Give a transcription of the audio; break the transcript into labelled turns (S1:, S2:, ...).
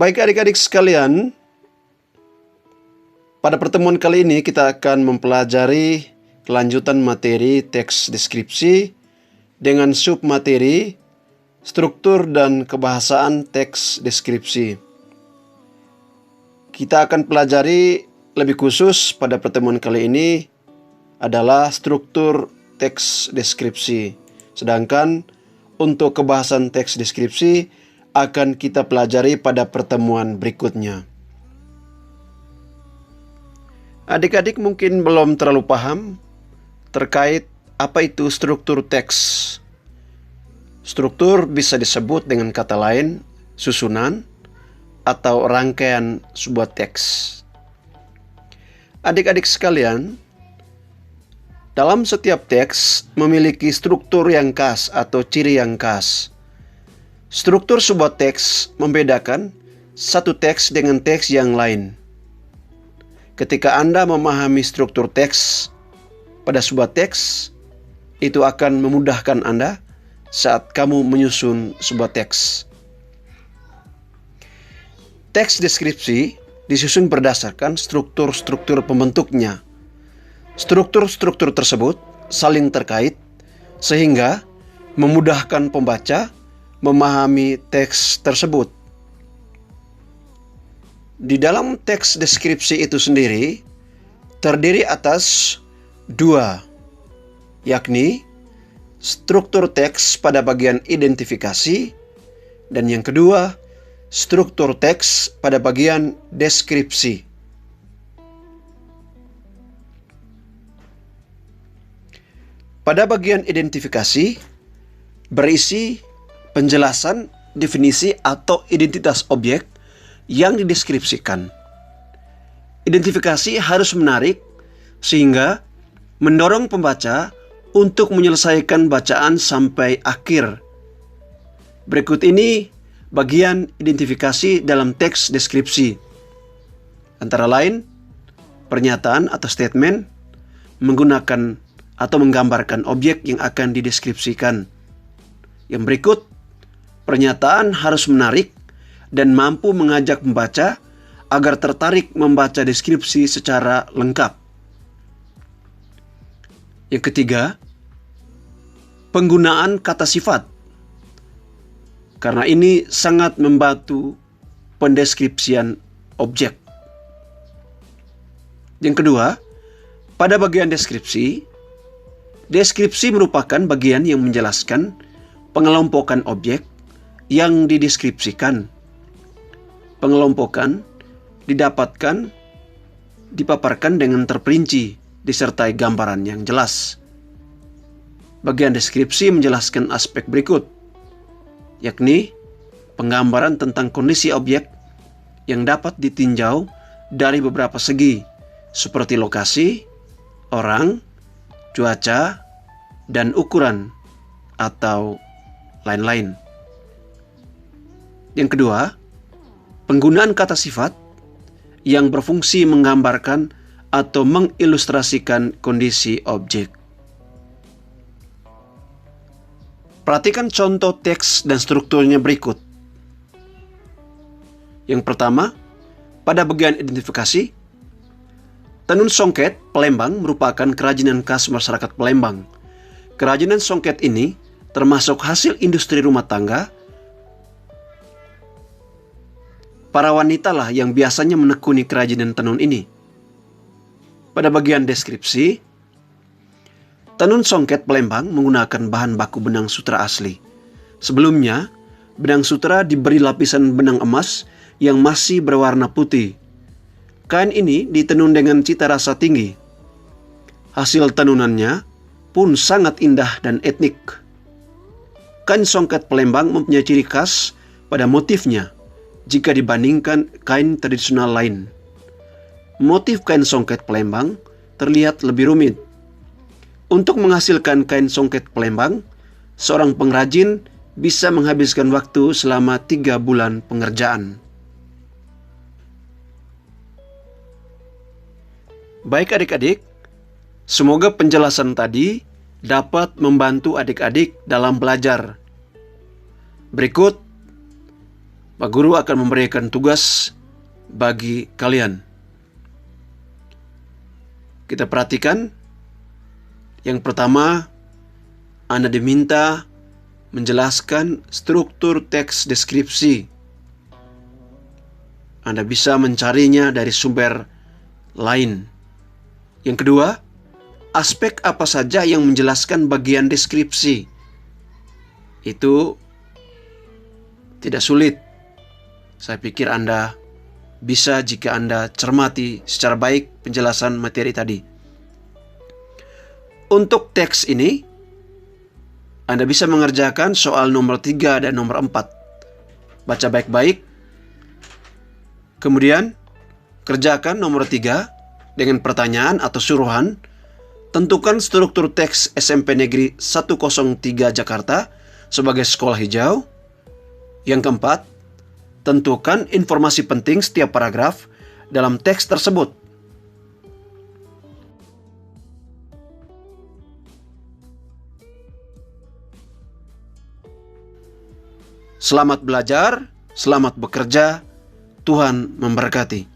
S1: Baik adik-adik sekalian, pada pertemuan kali ini kita akan mempelajari kelanjutan materi teks deskripsi dengan submateri struktur dan kebahasaan teks deskripsi. Kita akan pelajari lebih khusus pada pertemuan kali ini adalah struktur teks deskripsi. Sedangkan untuk kebahasan teks deskripsi akan kita pelajari pada pertemuan berikutnya. Adik-adik mungkin belum terlalu paham terkait apa itu struktur teks. Struktur bisa disebut dengan kata lain susunan atau rangkaian sebuah teks. Adik-adik sekalian, dalam setiap teks memiliki struktur yang khas atau ciri yang khas. Struktur sebuah teks membedakan satu teks dengan teks yang lain. Ketika Anda memahami struktur teks pada sebuah teks, itu akan memudahkan Anda saat kamu menyusun sebuah teks. Teks deskripsi disusun berdasarkan struktur-struktur pembentuknya. Struktur-struktur tersebut saling terkait sehingga memudahkan pembaca memahami teks tersebut. Di dalam teks deskripsi itu sendiri terdiri atas dua, yakni struktur teks pada bagian identifikasi dan yang kedua, struktur teks pada bagian deskripsi. Pada bagian identifikasi berisi penjelasan, definisi atau identitas objek yang dideskripsikan. Identifikasi harus menarik sehingga mendorong pembaca untuk menyelesaikan bacaan sampai akhir. Berikut ini bagian identifikasi dalam teks deskripsi. Antara lain, pernyataan atau statement menggunakan atau menggambarkan objek yang akan dideskripsikan. Yang berikut, pernyataan harus menarik dan mampu mengajak pembaca agar tertarik membaca deskripsi secara lengkap. Yang ketiga, penggunaan kata sifat. Karena ini sangat membantu pendeskripsian objek. Yang kedua, pada bagian deskripsi, deskripsi merupakan bagian yang menjelaskan pengelompokan objek yang dideskripsikan. Pengelompokan dipaparkan dengan terperinci, disertai gambaran yang jelas. Bagian deskripsi menjelaskan aspek berikut, yakni penggambaran tentang kondisi objek yang dapat ditinjau dari beberapa segi, seperti lokasi, orang, cuaca, dan ukuran, atau lain-lain. Yang kedua, penggunaan kata sifat yang berfungsi menggambarkan atau mengilustrasikan kondisi objek. Perhatikan contoh teks dan strukturnya berikut. Yang pertama, pada bagian identifikasi, tenun songket Palembang merupakan kerajinan khas masyarakat Palembang. Kerajinan songket ini termasuk hasil industri rumah tangga. Para wanita lah yang biasanya menekuni kerajinan tenun ini. Pada bagian deskripsi, tenun songket Palembang menggunakan bahan baku benang sutra asli. Sebelumnya, benang sutra diberi lapisan benang emas yang masih berwarna putih. Kain ini ditenun dengan cita rasa tinggi. Hasil tenunannya pun sangat indah dan etnik. Kain songket Palembang mempunyai ciri khas pada motifnya jika dibandingkan kain tradisional lain. Motif kain songket Palembang terlihat lebih rumit. Untuk menghasilkan kain songket Palembang, seorang pengrajin bisa menghabiskan waktu selama 3 bulan pengerjaan. Baik adik-adik, semoga penjelasan tadi dapat membantu adik-adik dalam belajar. Berikut Pak Guru akan memberikan tugas bagi kalian. Kita perhatikan. Yang pertama, Anda diminta menjelaskan struktur teks deskripsi. Anda bisa mencarinya dari sumber lain. Yang kedua, aspek apa saja yang menjelaskan bagian deskripsi. Itu tidak sulit. Saya pikir Anda bisa jika Anda cermati secara baik penjelasan materi tadi. Untuk teks ini, Anda bisa mengerjakan soal nomor 3 dan nomor 4. Baca baik-baik. Kemudian, kerjakan nomor 3 dengan pertanyaan atau suruhan. Tentukan struktur teks SMP Negeri 103 Jakarta sebagai sekolah hijau. Yang keempat, tentukan informasi penting setiap paragraf dalam teks tersebut. Selamat belajar, selamat bekerja, Tuhan memberkati.